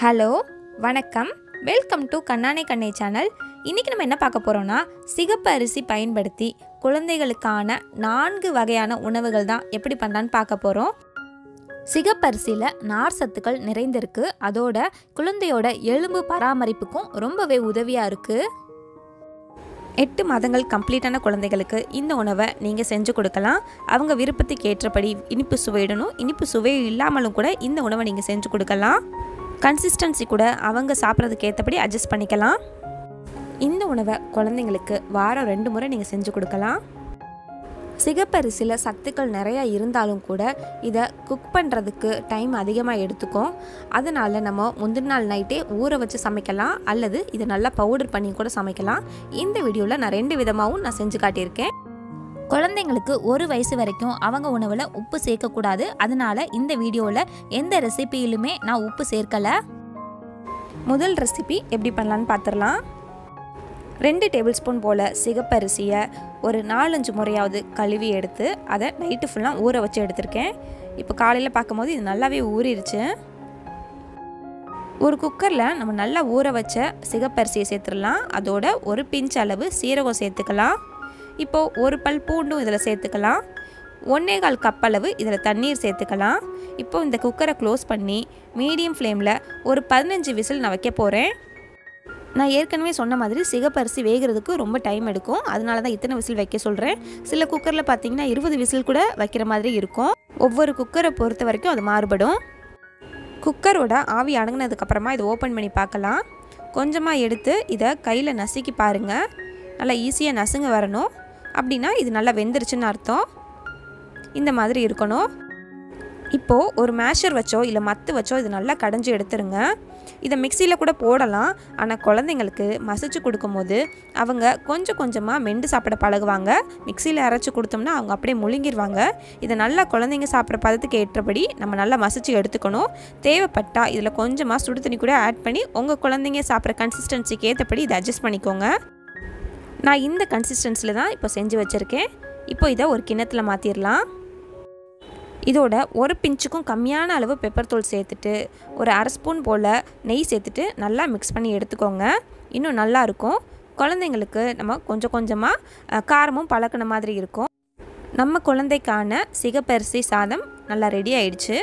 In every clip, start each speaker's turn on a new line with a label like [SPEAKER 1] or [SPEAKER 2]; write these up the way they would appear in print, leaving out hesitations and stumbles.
[SPEAKER 1] Hello வணக்கம், welcome to Kannana கண்ணே channel. இன்றைக்கி நம்ம என்ன பார்க்க போகிறோன்னா, சிகப்பரிசி பயன்படுத்தி குழந்தைகளுக்கான 4 வகையான உணவுகள் தான் எப்படி பண்ணலான்னு பார்க்க போகிறோம். சிகப்பரிசியில் நார் சத்துக்கள் நிறைந்திருக்கு. அதோட குழந்தையோட எலும்பு பராமரிப்புக்கும் ரொம்பவே உதவியாக இருக்குது. 8 மாதங்கள் கம்ப்ளீட்டான குழந்தைகளுக்கு இந்த உணவை நீங்கள் செஞ்சு கொடுக்கலாம். அவங்க விருப்பத்துக்கு ஏற்றபடி இனிப்பு சுவையிடணும், இனிப்பு சுவை இல்லாமலும் கூட இந்த உணவை நீங்கள் செஞ்சு கொடுக்கலாம். கன்சிஸ்டன்சி கூட அவங்க சாப்பிட்றதுக்கு ஏற்றபடி அட்ஜஸ்ட் பண்ணிக்கலாம். இந்த உணவை குழந்தைங்களுக்கு வாரம் 2 முறை நீங்கள் செஞ்சு கொடுக்கலாம். சிகப்பரிசியில் சத்துக்கள் நிறையா இருந்தாலும் கூட இதை குக் பண்ணுறதுக்கு டைம் அதிகமாக எடுத்துக்கும். அதனால் நம்ம முந்தின நாள் நைட்டே ஊற வச்சு சமைக்கலாம், அல்லது இதை நல்லா பவுடர் பண்ணி கூட சமைக்கலாம். இந்த வீடியோவில் நான் 2 விதமாகவும் நான் செஞ்சு காட்டியிருக்கேன். குழந்தைங்களுக்கு 1 வயசு வரைக்கும் அவங்க உணவில் உப்பு சேர்க்கக்கூடாது. அதனால் இந்த வீடியோவில் எந்த ரெசிபியிலுமே நான் உப்பு சேர்க்கலை. முதல் ரெசிபி எப்படி பண்ணலான்னு பார்த்துடலாம். 2 டேபிள் ஸ்பூன் போல் சிகப்பரிசியை ஒரு 4-5 முறையாவது கழுவி எடுத்து அதை நைட்டு ஃபுல்லாக ஊற வச்சு எடுத்திருக்கேன். இப்போ காலையில் பார்க்கும்போது இது நல்லாவே ஊறிடுச்சு. ஒரு குக்கரில் நம்ம நல்லா ஊற வச்ச சிகப்பரிசியை சேர்த்துடலாம். அதோட ஒரு பிஞ்ச் அளவு சீரகம் சேர்த்துக்கலாம். இப்போது ஒரு பல் பூண்டும் இதில் சேர்த்துக்கலாம். 1/4 கப் அளவு இதில் தண்ணீர் சேர்த்துக்கலாம். இப்போது இந்த குக்கரை க்ளோஸ் பண்ணி மீடியம் ஃப்ளேமில் ஒரு 15 விசில் நான் வைக்க போகிறேன். நான் ஏற்கனவே சொன்ன மாதிரி சிகப்பரிசி வேகிறதுக்கு ரொம்ப டைம் எடுக்கும். அதனால தான் இத்தனை விசில் வைக்க சொல்கிறேன். சில குக்கரில் பார்த்திங்கன்னா 20 விசில் கூட வைக்கிற மாதிரி இருக்கும். ஒவ்வொரு குக்கரை பொறுத்த வரைக்கும் அது மாறுபடும். குக்கரோட ஆவி அடங்கினதுக்கப்புறமா இதை ஓப்பன் பண்ணி பார்க்கலாம். கொஞ்சமாக எடுத்து இதை கையில் நசுக்கி பாருங்கள். நல்லா ஈஸியாக நசுங்க வரணும். அப்படின்னா இது நல்லா வெந்துருச்சுன்னு அர்த்தம். இந்த மாதிரி இருக்கணும். இப்போது ஒரு மேஷர் வச்சோ இல்லை மத்து வச்சோ இது நல்லா கடைஞ்சி எடுத்துருங்க. இதை மிக்சியில் கூட போடலாம். ஆனால் குழந்தைங்களுக்கு மசிச்சு கொடுக்கும்போது அவங்க கொஞ்சம் கொஞ்சமாக மெண்டு சாப்பிட பழகுவாங்க. மிக்சியில் அரைச்சி கொடுத்தோம்னா அவங்க அப்படியே முழுங்கிடுவாங்க. இதை நல்லா குழந்தைங்க சாப்பிட்ற பதத்துக்கு ஏற்றபடி நம்ம நல்லா மசிச்சு எடுத்துக்கணும். தேவைப்பட்டால் இதில் கொஞ்சமாக சுடு தண்ணி கூட ஆட் பண்ணி உங்கள் குழந்தைங்க சாப்பிட்ற கன்சிஸ்டன்சிக்கு ஏற்றபடி இதை அட்ஜஸ்ட் பண்ணிக்கோங்க. நான் இந்த கன்சிஸ்டன்சியில் தான் இப்போ செஞ்சு வச்சுருக்கேன். இப்போ இதை ஒரு கிண்ணத்தில் மாற்றிடலாம். இதோட ஒரு பிஞ்சுக்கும் கம்மியான அளவு பெப்பர் தூள் சேர்த்துட்டு ஒரு 1/2 ஸ்பூன் போல் நெய் சேர்த்துட்டு நல்லா மிக்ஸ் பண்ணி எடுத்துக்கோங்க. இன்னும் நல்லாயிருக்கும். குழந்தைங்களுக்கு நம்ம கொஞ்சம் கொஞ்சமாக காரமும் பழக்கின மாதிரி இருக்கும். நம்ம குழந்தைக்கான சிகப்பரிசி சாதம் நல்லா ரெடி ஆயிடுச்சு.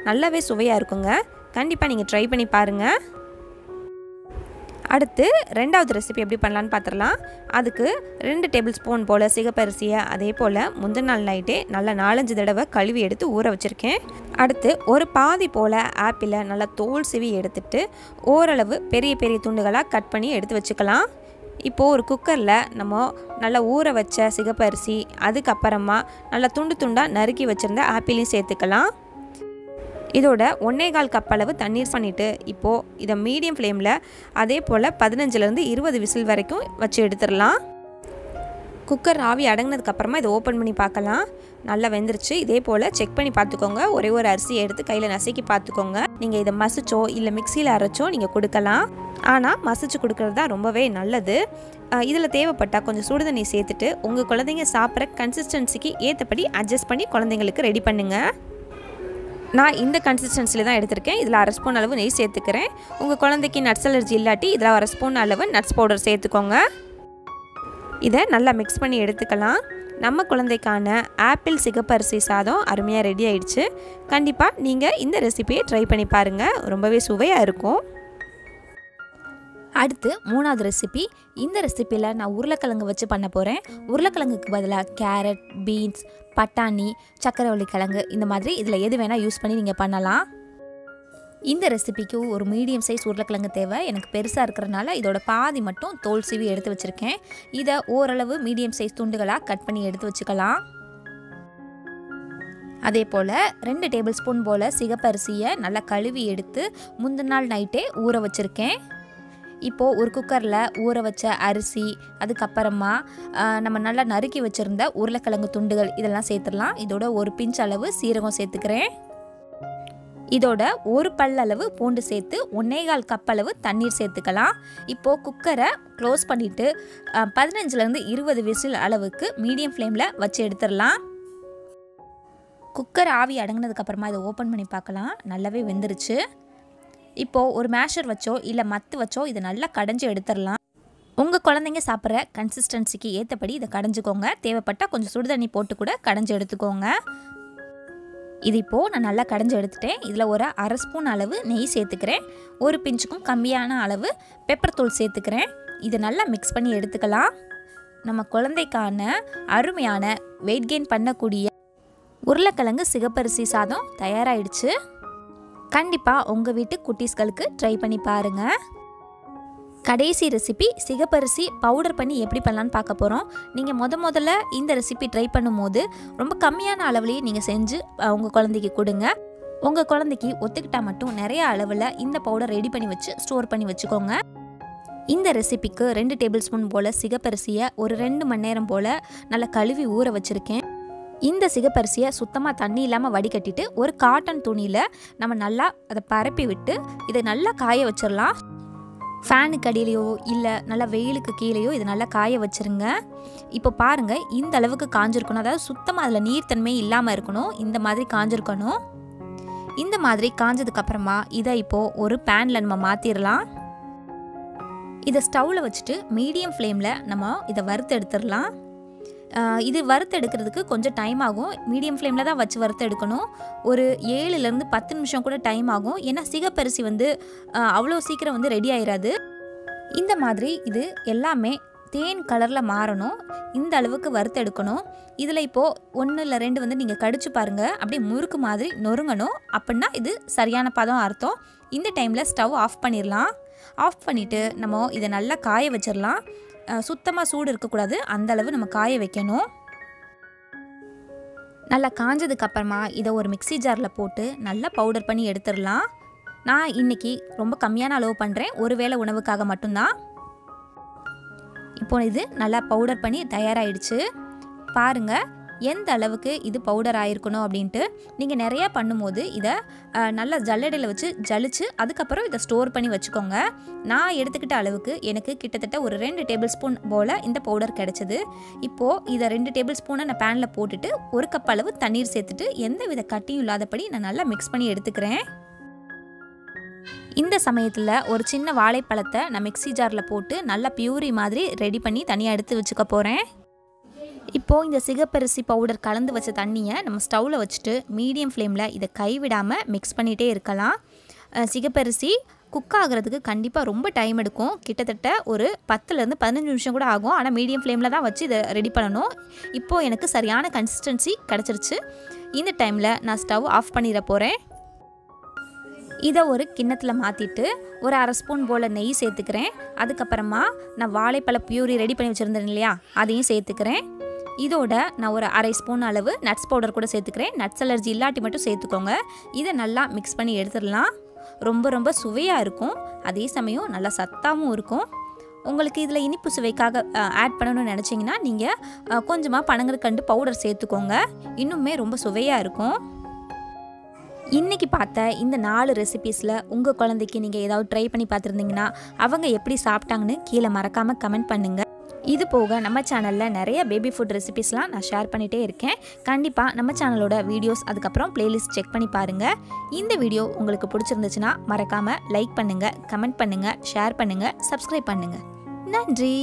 [SPEAKER 1] நல்லாவே சுவையாக இருக்குங்க. கண்டிப்பாக நீங்கள் ட்ரை பண்ணி பாருங்கள். அடுத்து 2வது ரெசிபி எப்படி பண்ணலான்னு பார்த்துடலாம். அதுக்கு 2 டேபிள் ஸ்பூன் போல் சிகப்பரிசியை அதே போல் முந்தின நாள் நைட்டே நல்லா 4-5 தடவை கழுவி எடுத்து ஊற வச்சுருக்கேன். அடுத்து ஒரு பாதி போல் ஆப்பிளை நல்லா தோல் சீவி எடுத்துட்டு ஓரளவு பெரிய பெரிய துண்டுகளாக கட் பண்ணி எடுத்து வச்சுக்கலாம். இப்போது ஒரு குக்கரில் நம்ம நல்லா ஊற வச்ச சிகப்பரிசி, அதுக்கப்புறமா நல்லா துண்டு துண்டாக நறுக்கி வச்சுருந்த ஆப்பிளையும் சேர்த்துக்கலாம். இதோட 1/4 கப் அளவு தண்ணீர் பண்ணிவிட்டு இப்போது இதை மீடியம் ஃப்ளேமில் அதே போல் 15லேருந்து 20 விசில் வரைக்கும் வச்சு எடுத்துடலாம். குக்கர் ஆவி அடங்கினதுக்கப்புறமா இதை ஓப்பன் பண்ணி பார்க்கலாம். நல்லா வெந்துருச்சு. இதே போல் செக் பண்ணி பார்த்துக்கோங்க. ஒரே ஒரு அரிசியை எடுத்து கையில் நசுக்கி பார்த்துக்கோங்க. நீங்கள் இதை மசிச்சோ இல்லை மிக்சியில் அரைச்சோ நீங்கள் கொடுக்கலாம். ஆனால் மசிச்சு கொடுக்கறது தான் ரொம்பவே நல்லது. இதில் தேவைப்பட்டால் கொஞ்சம் சுடு தண்ணி சேர்த்துட்டு உங்கள் குழந்தைங்க சாப்பிட்ற கன்சிஸ்டன்சிக்கு ஏற்றபடி அட்ஜஸ்ட் பண்ணி குழந்தைங்களுக்கு ரெடி பண்ணுங்கள். நான் இந்த கன்சிஸ்டன்சியில் தான் எடுத்திருக்கேன். இதில் 1/2 ஸ்பூன் அளவு நெய் சேர்த்துக்கிறேன். உங்கள் குழந்தைக்கு நட்ஸ் அலர்ஜி இல்லாட்டி இதில் 1/2 ஸ்பூன் அளவு நட்ஸ் பவுடர் சேர்த்துக்கோங்க. இதை நல்லா மிக்ஸ் பண்ணி எடுத்துக்கலாம். நம்ம குழந்தைக்கான ஆப்பிள் சிகப்பரிசி சாதம் அருமையாக ரெடி ஆயிடுச்சு. கண்டிப்பாக நீங்கள் இந்த ரெசிபியை ட்ரை பண்ணி பாருங்கள். ரொம்பவே சுவையாக இருக்கும். அடுத்து 3வது ரெசிபி. இந்த ரெசிப்பியில் நான் உருளைக்கிழங்கு வச்சு பண்ண போகிறேன். உருளைக்கிழங்குக்கு பதிலாக கேரட், பீன்ஸ், பட்டாணி, சக்கரவள்ளி கிழங்கு இந்த மாதிரி இதில் எது வேணால் யூஸ் பண்ணி நீங்கள் பண்ணலாம். இந்த ரெசிபிக்கு ஒரு மீடியம் சைஸ் உருளைக்கிழங்கு தேவை. எனக்கு பெருசாக இருக்கிறனால இதோட பாதி மட்டும் தோல் சீவி எடுத்து வச்சுருக்கேன். இதை ஓரளவு மீடியம் சைஸ் துண்டுகளாக கட் பண்ணி எடுத்து வச்சுக்கலாம். அதே போல் 2 டேபிள் ஸ்பூன் போல் சிகப்பரிசியை நல்லா கழுவி எடுத்து முந்தின நாள் நைட்டே ஊற வச்சுருக்கேன். இப்போது ஒரு குக்கரில் ஊற வச்ச அரிசி, அதுக்கப்புறமா நம்ம நல்லா நறுக்கி வச்சுருந்த உருளைக்கிழங்கு துண்டுகள் இதெல்லாம் சேர்த்துடலாம். இதோட ஒரு பிஞ்ச் அளவு சீரகம் சேர்த்துக்கிறேன். இதோட ஒரு பல் அளவு பூண்டு சேர்த்து 1/4 கப் அளவு தண்ணீர் சேர்த்துக்கலாம். இப்போது குக்கரை க்ளோஸ் பண்ணிவிட்டு 15லேருந்து 20 விசில் அளவுக்கு மீடியம் ஃப்ளேமில் வச்சு எடுத்துடலாம். குக்கர் ஆவி அடங்கினதுக்கப்புறமா இதை ஓப்பன் பண்ணி பார்க்கலாம். நல்லாவே வெந்துருச்சு. இப்போது ஒரு மேஷர் வச்சோ இல்லை மத்து வச்சோ இதை நல்லா கடைஞ்சி எடுத்துடலாம். உங்கள் குழந்தைங்க சாப்பிட்ற கன்சிஸ்டன்சிக்கு ஏற்றபடி இதை கடைஞ்சிக்கோங்க. தேவைப்பட்டால் கொஞ்சம் சுடுதண்ணி போட்டு கூட கடைஞ்சி எடுத்துக்கோங்க. இது இப்போது நான் நல்லா கடைஞ்சி எடுத்துட்டேன். இதில் ஒரு அரை ஸ்பூன் அளவு நெய் சேர்த்துக்கிறேன். ஒரு பிஞ்சுக்கும் கம்மியான அளவு பெப்பர் தூள் சேர்த்துக்கிறேன். இதை நல்லா மிக்ஸ் பண்ணி எடுத்துக்கலாம். நம்ம குழந்தைக்கான அருமையான வெயிட் கெயின் பண்ணக்கூடிய உருளைக்கிழங்கு சிகப்பரிசி சாதம் தயாராகிடுச்சு. கண்டிப்பாக உங்கள் வீட்டு குட்டீஸ்களுக்கு ட்ரை பண்ணி பாருங்கள். கடைசி ரெசிபி சிகப்பரிசி பவுடர் பண்ணி எப்படி பண்ணலான்னு பார்க்க போகிறோம். நீங்கள் முதல்ல இந்த ரெசிபி ட்ரை பண்ணும்போது ரொம்ப கம்மியான அளவுலேயே நீங்கள் செஞ்சு உங்கள் குழந்தைக்கு கொடுங்க. உங்கள் குழந்தைக்கு ஒத்துக்கிட்டால் மட்டும் நிறைய அளவில் இந்த பவுடர் ரெடி பண்ணி வச்சு ஸ்டோர் பண்ணி வச்சுக்கோங்க. இந்த ரெசிபிக்கு 2 டேபிள் ஸ்பூன் போல் சிகப்பரிசியை ஒரு 2 மணி நேரம் போல் நல்லா கழுவி ஊற வச்சுருக்கேன். இந்த சிகப்பரிசியை சுத்தமாக தண்ணி இல்லாமல் வடிகட்டிட்டு ஒரு காட்டன் துணியில் நம்ம நல்லா அதை பரப்பி விட்டு இதை நல்லா காய வச்சிடலாம். ஃபேனுக்கு அடியிலையோ இல்லை நல்லா வெயிலுக்கு கீழேயோ இதை நல்லா காய வச்சுருங்க. இப்போ பாருங்கள், இந்த அளவுக்கு காஞ்சிருக்கணும். அதாவது சுத்தமாக அதில் நீர்த்தன்மை இல்லாமல் இருக்கணும். இந்த மாதிரி காஞ்சிருக்கணும். இந்த மாதிரி காஞ்சதுக்கப்புறமா இதை இப்போது ஒரு பேனில் நம்ம மாற்றிடலாம். இதை ஸ்டவ்வில் வச்சுட்டு மீடியம் ஃப்ளேமில் நம்ம இதை வறுத்து எடுத்துடலாம். இது வறுத்து எடுக்கிறதுக்கு கொஞ்சம் டைம் ஆகும். மீடியம் ஃப்ளேமில் தான் வச்சு வறுத்து எடுக்கணும். ஒரு 7லேருந்து 10 நிமிஷம் கூட டைம் ஆகும். ஏன்னா சிகப்பரிசி அவ்வளோ சீக்கிரம் ரெடி ஆயிடாது. இந்த மாதிரி இது எல்லாமே தேன் கலரில் மாறணும். இந்த அளவுக்கு வறுத்து எடுக்கணும். இதில் இப்போது 1 இல்லை 2 நீங்கள் கடிச்சு பாருங்கள். அப்படியே முறுக்கு மாதிரி நொறுங்கணும். அப்படின்னா இது சரியான பதம் அர்த்தம். இந்த டைமில் ஸ்டவ் ஆஃப் பண்ணிடலாம். ஆஃப் பண்ணிவிட்டு நம்ம இதை நல்லா காய வச்சிடலாம். சுத்தமாக சூடு இருக்கக்கூடாது, அந்த அளவு நம்ம காய வைக்கணும். நல்லா காஞ்சதுக்கப்புறமா இதை ஒரு மிக்ஸி ஜாரில் போட்டு நல்லா பவுடர் பண்ணி எடுத்துடலாம். நான் இன்றைக்கி ரொம்ப கம்மியான அளவு பண்ணுறேன், ஒரு வேளை உணவுக்காக மட்டும்தான். இப்போ இது நல்லா பவுடர் பண்ணி தயாராகிடுச்சு. பாருங்கள் எந்த அளவுக்கு இது பவுடர் ஆகிருக்கணும் அப்படின்ட்டு. நீங்கள் நிறையா பண்ணும்போது இதை நல்லா ஜல்லடையில் வச்சு ஜலிச்சு அதுக்கப்புறம் இதை ஸ்டோர் பண்ணி வச்சுக்கோங்க. நான் எடுத்துக்கிட்ட அளவுக்கு எனக்கு கிட்டத்தட்ட ஒரு 2 டேபிள் ஸ்பூன் போல் இந்த பவுடர் கிடச்சிது. இப்போது இதை 2 டேபிள் ஸ்பூனை நான் பேனில் போட்டுட்டு 1 கப் அளவு தண்ணீர் சேர்த்துட்டு எந்த வித கட்டியும் இல்லாதபடி நான் நல்லா மிக்ஸ் பண்ணி எடுத்துக்கிறேன். இந்த சமயத்தில் ஒரு சின்ன வாழைப்பழத்தை நான் மிக்ஸி ஜாரில் போட்டு நல்லா பியூரி மாதிரி ரெடி பண்ணி தனியாக எடுத்து வச்சுக்க போகிறேன். இப்போது இந்த சிகப்பரிசி பவுடர் கலந்து வச்ச தண்ணியை நம்ம ஸ்டவ்வில் வச்சுட்டு மீடியம் ஃப்ளேமில் இதை கைவிடாமல் மிக்ஸ் பண்ணிகிட்டே இருக்கலாம். சிகப்பரிசி குக் ஆகிறதுக்கு கண்டிப்பாக ரொம்ப டைம் எடுக்கும். கிட்டத்தட்ட ஒரு 10லேருந்து 15 நிமிஷம் கூட ஆகும். ஆனால் மீடியம் ஃப்ளேமில் தான் வச்சு இதை ரெடி பண்ணணும். இப்போது எனக்கு சரியான கன்சிஸ்டன்சி கிடச்சிருச்சு. இந்த டைமில் நான் ஸ்டவ் ஆஃப் பண்ணிட போகிறேன். இதை ஒரு கிண்ணத்தில் மாற்றிட்டு ஒரு அரை ஸ்பூன் போல் நெய் சேர்த்துக்கிறேன். அதுக்கப்புறமா நான் வாழைப்பழ பியூரி ரெடி பண்ணி வச்சுருந்தேன் இல்லையா, அதையும் சேர்த்துக்கிறேன். இதோட நான் ஒரு அரை ஸ்பூன் அளவு நட்ஸ் பவுடர் கூட சேர்த்துக்கிறேன். நட்ஸ் அலர்ஜி இல்லாட்டி மட்டும் சேர்த்துக்கோங்க. இதை நல்லா மிக்ஸ் பண்ணி எடுத்துடலாம். ரொம்ப சுவையாக இருக்கும். அதே சமயம் நல்லா சத்தாகவும் இருக்கும். உங்களுக்கு இதில் இனிப்பு சுவைக்காக ஆட் பண்ணணும்னு நினச்சிங்கன்னா நீங்கள் கொஞ்சமாக பனங்கற்கண்டு பவுடர் சேர்த்துக்கோங்க. இன்னுமே ரொம்ப சுவையாக இருக்கும். இன்றைக்கி பார்த்த இந்த 4 ரெசிபீஸில் உங்கள் குழந்தைக்கு நீங்கள் ஏதாவது ட்ரை பண்ணி பார்த்துருந்தீங்கன்னா அவங்க எப்படி சாப்பிட்டாங்கன்னு கீழே மறக்காமல் கமெண்ட் பண்ணுங்கள். இது போக நம்ம சேனலில் நிறைய பேபி ஃபுட் ரெசிபீஸ்லாம் நான் ஷேர் பண்ணிகிட்டே இருக்கேன். கண்டிப்பாக நம்ம சேனலோட வீடியோஸ் அதுக்கப்புறம் பிளேலிஸ்ட் செக் பண்ணி பாருங்கள். இந்த வீடியோ உங்களுக்கு பிடிச்சிருந்துச்சுன்னா மறக்காமல் லைக் பண்ணுங்கள், கமெண்ட் பண்ணுங்கள், ஷேர் பண்ணுங்கள், சப்ஸ்கிரைப் பண்ணுங்கள். நன்றி.